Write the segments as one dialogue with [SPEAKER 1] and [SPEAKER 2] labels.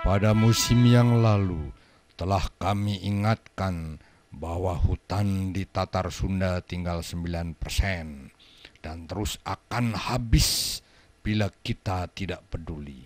[SPEAKER 1] Pada musim yang lalu telah kami ingatkan bahwa hutan di Tatar Sunda tinggal 9% dan terus akan habis bila kita tidak peduli.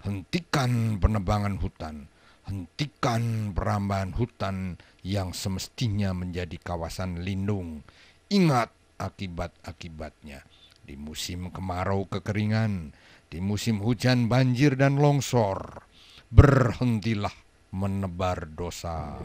[SPEAKER 1] Hentikan penebangan hutan, hentikan perambahan hutan yang semestinya menjadi kawasan lindung. Ingat akibat-akibatnya. Di musim kemarau kekeringan, di musim hujan banjir dan longsor, berhentilah menebar dosa.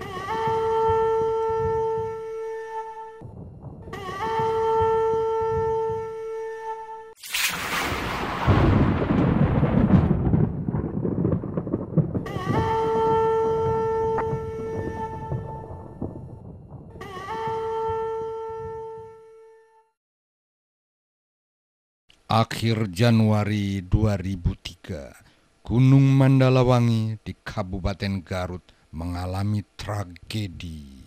[SPEAKER 1] Akhir Januari 2003, Gunung Mandalawangi di Kabupaten Garut mengalami tragedi.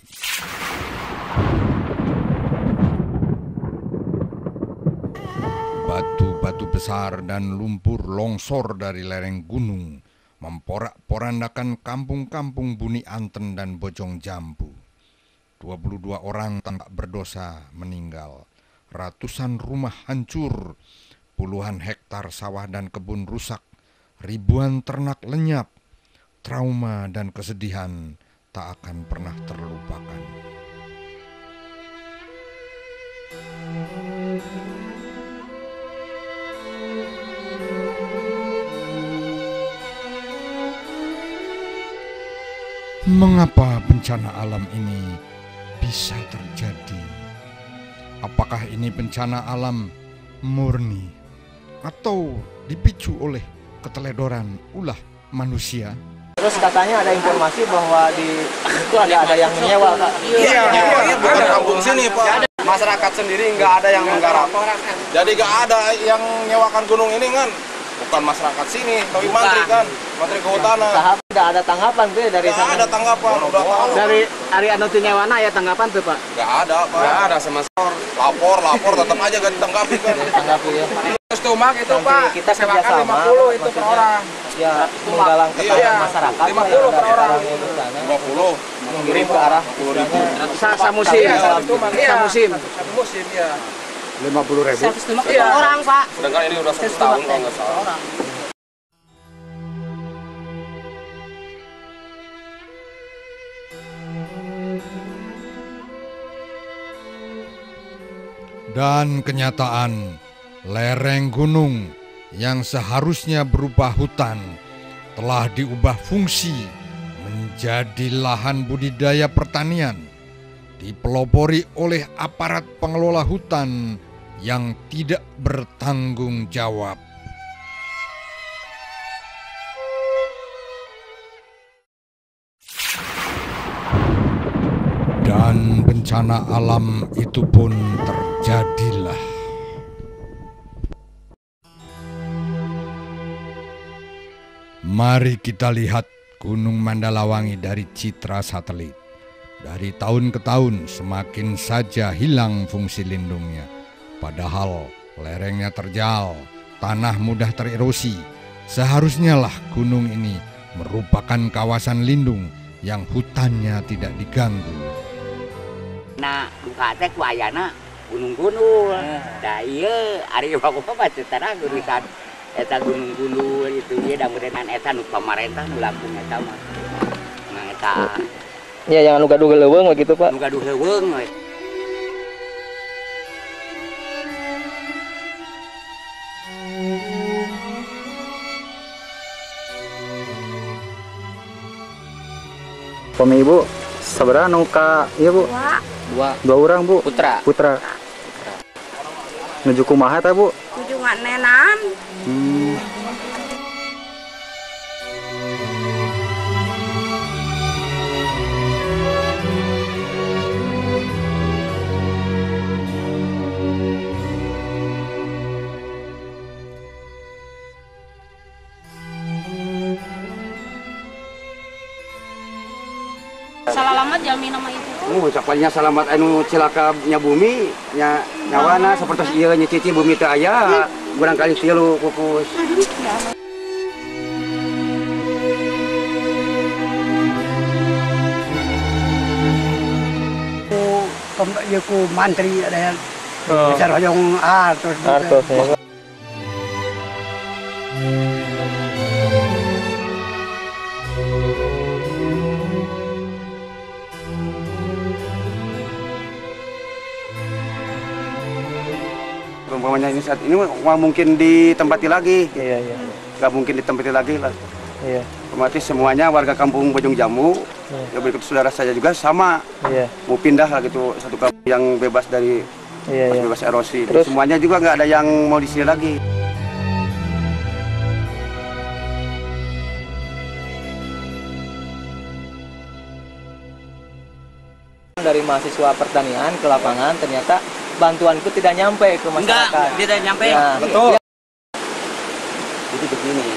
[SPEAKER 1] Batu-batu besar dan lumpur longsor dari lereng gunung memporak-porandakan kampung-kampung Buni Anten dan Bojong Jambu. 22 orang tak berdosa meninggal, ratusan rumah hancur, puluhan hektar sawah dan kebun rusak, ribuan ternak lenyap. Trauma dan kesedihan tak akan pernah terlupakan. Mengapa bencana alam ini bisa terjadi? Apakah ini bencana alam murni atau dipicu oleh keteledoran ulah manusia?
[SPEAKER 2] Terus katanya ada informasi bahwa di itu ada yang menyewa, Pak.
[SPEAKER 3] Iya, bukan kampung sini, Pak. Masyarakat sendiri nggak ada yang menggarap. Jadi nggak ada yang nyewakan gunung ini kan. Bukan masyarakat sini, tapi mantri kan, mantri kehutanan.
[SPEAKER 2] Tidak ada tanggapan tuh dari sana.
[SPEAKER 3] Nggak ada tanggapan, udah tahu.
[SPEAKER 4] Dari Ari Anu Tinyawana ya tanggapan tuh, Pak?
[SPEAKER 3] Nggak ada, Pak. Nggak ada sama sekali. Lapor, tetap aja kan ditanggapi kan.
[SPEAKER 2] Tanggapi ya.
[SPEAKER 4] Terus tumak itu, Pak.
[SPEAKER 2] Kita
[SPEAKER 4] sewakan
[SPEAKER 2] kerjasama
[SPEAKER 4] 50 itu per orang.
[SPEAKER 2] Ya, menggalang ketahanan masyarakat.
[SPEAKER 4] 50 per orang.
[SPEAKER 3] 50.
[SPEAKER 2] Mengirim ke arah
[SPEAKER 3] 10.000.
[SPEAKER 4] Samusim. Samusim.
[SPEAKER 3] Satu musim ya.
[SPEAKER 4] 50.000.
[SPEAKER 2] Iya.
[SPEAKER 4] Orang, Pak.
[SPEAKER 3] Sedangkan ini udah 1 tahun kalau nggak salah.
[SPEAKER 1] Dan kenyataan, lereng gunung yang seharusnya berupa hutan telah diubah fungsi menjadi lahan budidaya pertanian, dipelopori oleh aparat pengelola hutan yang tidak bertanggung jawab. Dan bencana alam itu pun terjadilah. Mari kita lihat Gunung Mandalawangi dari citra satelit. Dari tahun ke tahun semakin saja hilang fungsi lindungnya. Padahal lerengnya terjal, tanah mudah tererosi. Seharusnya lah gunung ini merupakan kawasan lindung yang hutannya tidak diganggu.
[SPEAKER 5] Nah, duka teh ku ayana gunung-gunung. Da ieu ari bakumaha pasti tarang urusan eta gunung-gunung itu ieu da mudenan eta nu pamarentah nu langsung eta mah. Nah eta
[SPEAKER 2] Ya jangan nu gaduh leuweung begitu, Pak.
[SPEAKER 5] nu gaduh heuweung we.
[SPEAKER 4] Pemi Ibu, sabaraha nu ka ieu, Bu? Dua orang, Bu.
[SPEAKER 5] Putra.
[SPEAKER 4] Nuju kumaha teh, Bu?
[SPEAKER 6] Tujuh nganenan.
[SPEAKER 7] Salalamat jalmi nama itu.
[SPEAKER 4] Ucapannya selamat anu cilaka nya bumi nya nyawana sapertos ieu nya cici bumi teu aya. Urang kali 3 pupus.
[SPEAKER 6] ya ku mantri ada
[SPEAKER 2] Oh.
[SPEAKER 6] besar hoyong artos.
[SPEAKER 2] Artos ya.
[SPEAKER 4] Umpamanya ini saat ini nggak mungkin ditempati lagi,
[SPEAKER 2] Iya, iya.
[SPEAKER 4] nggak mungkin ditempati lagi lah.
[SPEAKER 2] Iya.
[SPEAKER 4] Otomatis semuanya warga kampung Bojong Jambu, yang berikut saudara saya juga sama,
[SPEAKER 2] Iya.
[SPEAKER 4] mau pindah lah gitu, satu kampung yang bebas dari
[SPEAKER 2] Iya, iya.
[SPEAKER 4] bebas erosi.
[SPEAKER 2] Terus?
[SPEAKER 4] Semuanya juga nggak ada yang mau di sini lagi.
[SPEAKER 2] Dari mahasiswa pertanian ke lapangan ternyata bantuan itu tidak nyampe ke masyarakat.
[SPEAKER 5] Tidak nyampe.
[SPEAKER 2] Nah,
[SPEAKER 4] Betul. Jadi begini,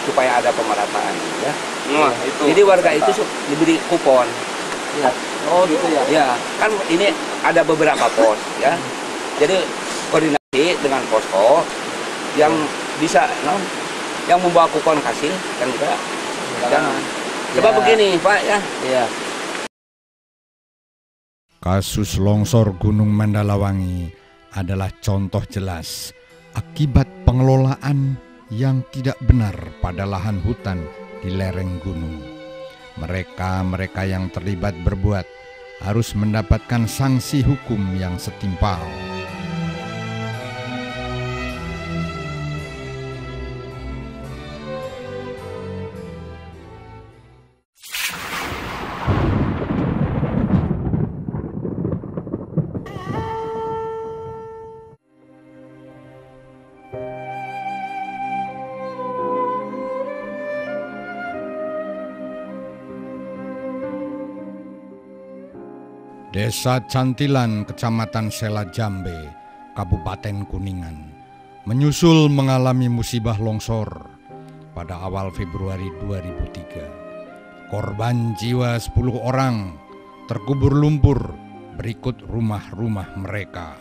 [SPEAKER 4] supaya ada pemerataan ya.
[SPEAKER 3] Nah, itu.
[SPEAKER 4] Jadi warga itu diberi kupon.
[SPEAKER 2] Iya. Oh gitu ya.
[SPEAKER 4] Ya, kan ini ada beberapa pos ya. Jadi koordinasi dengan posko yang bisa yang membawa kupon kasih kan juga. Jangan. Coba
[SPEAKER 2] Ya.
[SPEAKER 4] begini, Pak ya.
[SPEAKER 2] Iya.
[SPEAKER 1] Kasus longsor Gunung Mandalawangi adalah contoh jelas akibat pengelolaan yang tidak benar pada lahan hutan di lereng gunung. Mereka yang terlibat berbuat harus mendapatkan sanksi hukum yang setimpal. Desa Cantilan, Kecamatan Sela Jambe, Kabupaten Kuningan, menyusul mengalami musibah longsor pada awal Februari 2003. Korban jiwa 10 orang terkubur lumpur berikut rumah-rumah mereka.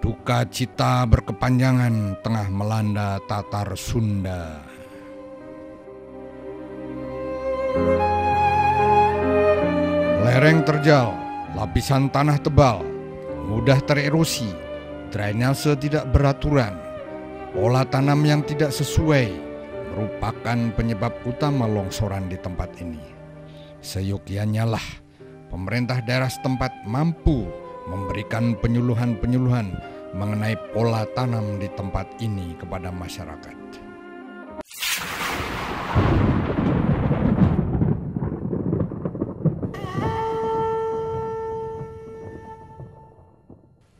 [SPEAKER 1] Duka cita berkepanjangan tengah melanda Tatar Sunda. Lereng terjal, lapisan tanah tebal, mudah tererosi, drainase tidak beraturan, pola tanam yang tidak sesuai merupakan penyebab utama longsoran di tempat ini. Seyogyanya lah pemerintah daerah setempat mampu memberikan penyuluhan-penyuluhan mengenai pola tanam di tempat ini kepada masyarakat.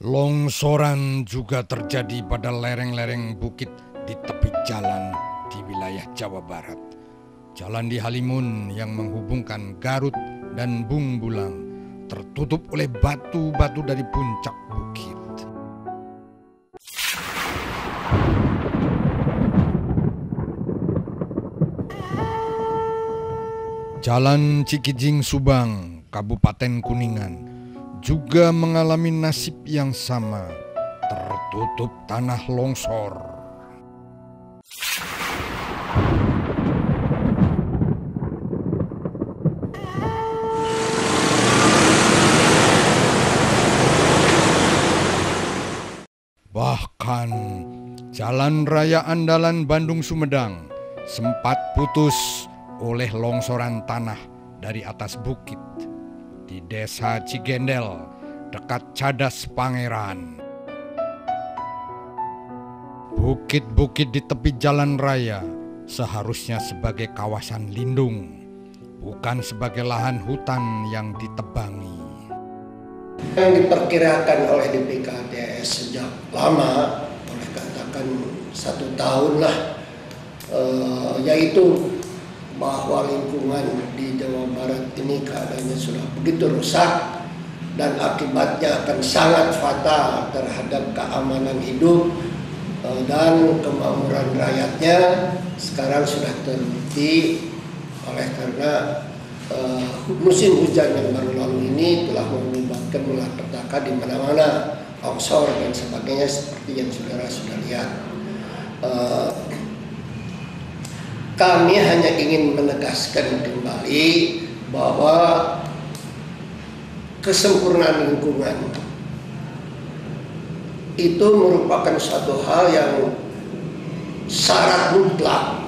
[SPEAKER 1] Longsoran juga terjadi pada lereng-lereng bukit di tepi jalan di wilayah Jawa Barat. Jalan di Halimun yang menghubungkan Garut dan Bung Bulang tertutup oleh batu-batu dari puncak bukit. Jalan Cikijing Subang, Kabupaten Kuningan, juga mengalami nasib yang sama, tertutup tanah longsor. Bahkan jalan raya andalan Bandung-Sumedang sempat putus oleh longsoran tanah dari atas bukit di Desa Cigendel, dekat Cadas Pangeran. Bukit-bukit di tepi jalan raya seharusnya sebagai kawasan lindung, bukan sebagai lahan hutan yang ditebangi.
[SPEAKER 7] Yang diperkirakan oleh DPKDS sejak lama, boleh katakan 1 tahun lah, yaitu bahwa lingkungan di Jawa Barat ini keadaannya sudah begitu rusak dan akibatnya akan sangat fatal terhadap keamanan hidup dan kemakmuran rakyatnya. Sekarang sudah terbukti oleh karena musim hujan yang baru lalu ini telah menyebabkan malapetaka di mana-mana, longsor dan sebagainya seperti yang saudara sudah lihat. Kami hanya ingin menegaskan kembali bahwa kesempurnaan lingkungan itu merupakan suatu hal yang syarat mutlak.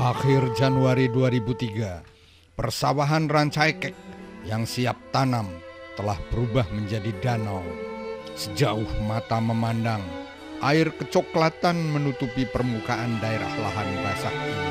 [SPEAKER 1] Akhir Januari 2003, persawahan Rancaikek yang siap tanam telah berubah menjadi danau. Sejauh mata memandang, air kecoklatan menutupi permukaan daerah lahan basah ini.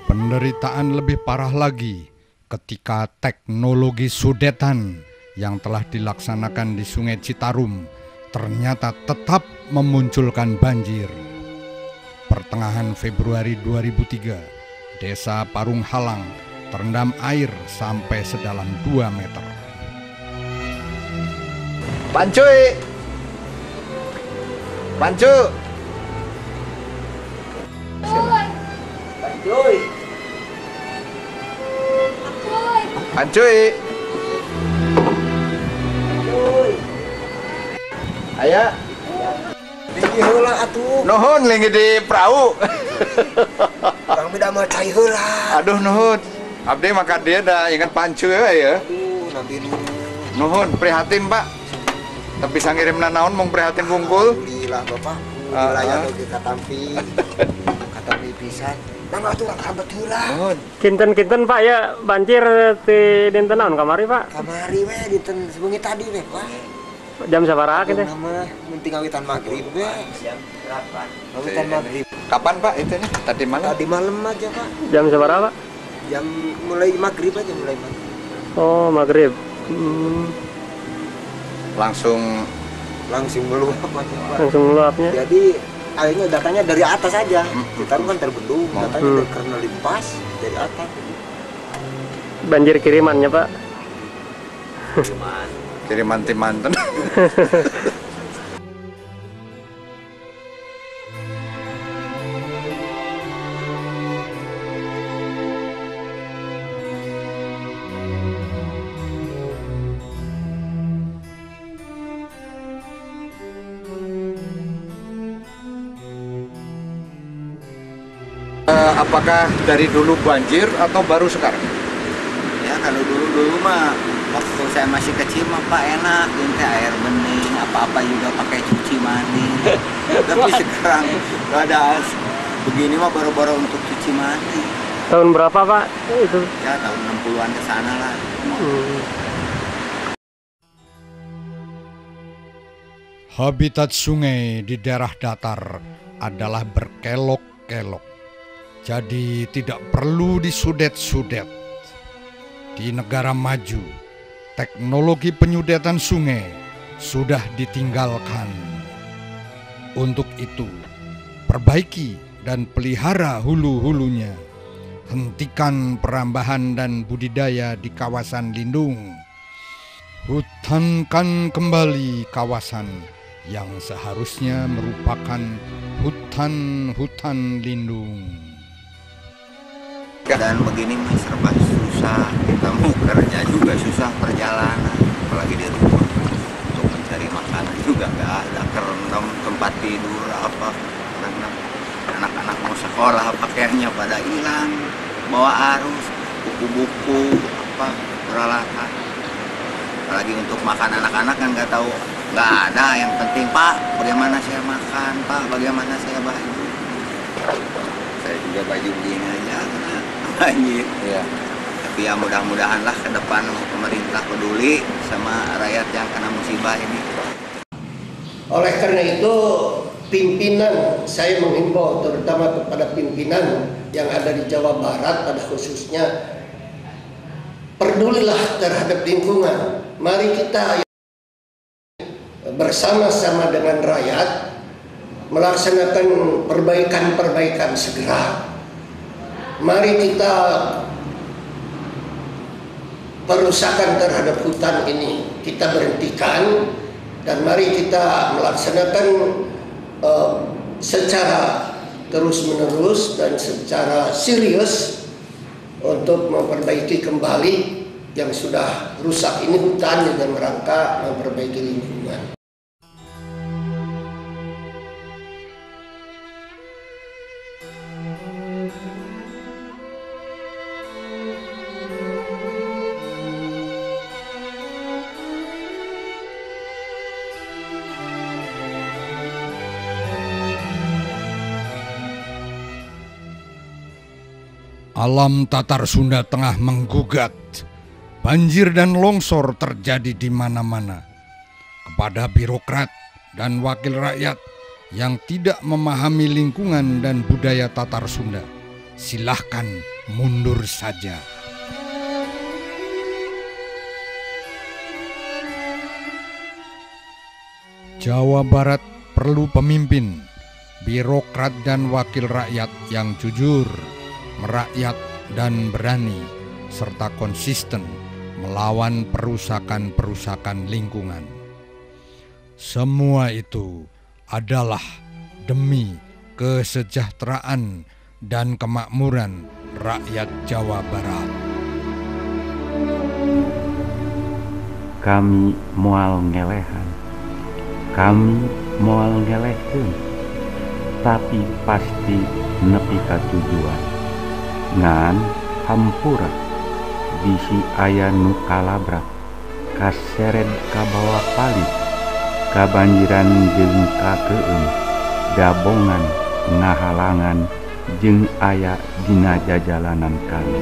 [SPEAKER 1] Penderitaan lebih parah lagi ketika teknologi sudetan yang telah dilaksanakan di Sungai Citarum ternyata tetap memunculkan banjir. Pertengahan Februari 2003, Desa Parung Halang terendam air sampai sedalam 2 meter.
[SPEAKER 3] Pancuy! Pancu!
[SPEAKER 4] Pancuy.
[SPEAKER 3] Pancuy! Aya?
[SPEAKER 6] Tinggi heula atuh.
[SPEAKER 3] Nuhun lagi di perahu.
[SPEAKER 6] Orang beda mah cai heula.
[SPEAKER 3] Aduh nuhun. Abdi maka dia dah ingat Pancuy ya.
[SPEAKER 6] Aduh, nabi
[SPEAKER 3] Nuhun prihatin Pak. Tapi bisa ngirimna naon mung prihatin bungkul.
[SPEAKER 6] alhamdulillah Bapak. Wilayah oge katampi. Katampi pisan. Mangga atuh kabat heula.
[SPEAKER 3] Nuhun.
[SPEAKER 8] Kinten-kinten Pak ya banjir di dinten naon kamari Pak?
[SPEAKER 6] Kamari we dinten sebengi tadi we Pak.
[SPEAKER 8] Jam sabaraha kitu?
[SPEAKER 6] Nama penting awitan maghrib we. Awitan maghrib.
[SPEAKER 3] Kapan Pak itu nih? Tadi malam?
[SPEAKER 6] Tadi malam aja Pak.
[SPEAKER 8] Jam sabaraha Pak?
[SPEAKER 6] Jam mulai maghrib aja mulai maghrib.
[SPEAKER 8] Oh maghrib.
[SPEAKER 3] Langsung
[SPEAKER 6] Meluap aja Pak.
[SPEAKER 8] Langsung meluapnya.
[SPEAKER 6] Jadi airnya datanya dari atas aja. Kita kan terbendung, datanya dari karena limpas dari atas.
[SPEAKER 8] Banjir kirimannya Pak.
[SPEAKER 3] kiriman tim manten. Apakah dari dulu banjir atau baru sekarang?
[SPEAKER 9] Ya kalau dulu mah waktu saya masih kecil mah Pak enak, ini air bening, apa-apa juga pakai cuci mandi. Tapi sekarang nggak ada begini mah baru-baru untuk cuci mandi.
[SPEAKER 8] Tahun berapa Pak itu?
[SPEAKER 9] Ya tahun 60-an ke sana lah.
[SPEAKER 1] Habitat sungai di daerah datar adalah berkelok-kelok. Jadi tidak perlu disudet-sudet. Di negara maju, teknologi penyudetan sungai sudah ditinggalkan. Untuk itu, perbaiki dan pelihara hulu-hulunya. Hentikan perambahan dan budidaya di kawasan lindung. Hutankan kembali kawasan yang seharusnya merupakan hutan-hutan lindung.
[SPEAKER 9] Dan begini mah serba susah, kita mau kerja juga susah perjalanan, apalagi di rumah untuk mencari makanan juga nggak ada, kerendam tempat tidur apa, karena anak-anak mau sekolah pakaiannya pada hilang, bawa arus, buku-buku apa peralatan, apalagi untuk makan anak-anak kan nggak tahu, nggak ada. Yang penting Pak, bagaimana saya makan, Pak, bagaimana saya baju. Saya juga baju begini aja karena banjir.
[SPEAKER 3] Iya.
[SPEAKER 9] Tapi ya mudah-mudahan lah ke depan pemerintah peduli sama rakyat yang kena musibah ini.
[SPEAKER 7] Oleh karena itu, pimpinan, saya menghimbau terutama kepada pimpinan yang ada di Jawa Barat pada khususnya, pedulilah terhadap lingkungan. Mari kita bersama-sama dengan rakyat melaksanakan perbaikan-perbaikan segera. Mari kita perusakan terhadap hutan ini kita berhentikan, dan mari kita melaksanakan secara terus-menerus dan secara serius untuk memperbaiki kembali yang sudah rusak ini hutan dengan rangka memperbaiki lingkungan.
[SPEAKER 1] Alam Tatar Sunda tengah menggugat. Banjir dan longsor terjadi di mana-mana. Kepada birokrat dan wakil rakyat yang tidak memahami lingkungan dan budaya Tatar Sunda, silahkan mundur saja. Jawa Barat perlu pemimpin, birokrat dan wakil rakyat yang jujur, merakyat dan berani, serta konsisten melawan perusakan-perusakan lingkungan. Semua itu adalah demi kesejahteraan dan kemakmuran rakyat Jawa Barat.
[SPEAKER 10] Kami moal ngelehan, kami moal ngelehkeun, tapi pasti nepi ka tujuan. Ngan hampura bisi aya nu kalabrak, kaseret kabawa palit, kabanjiran jeung kakeum, dabongan ngahalangan jeung aya dina jajalanan kami.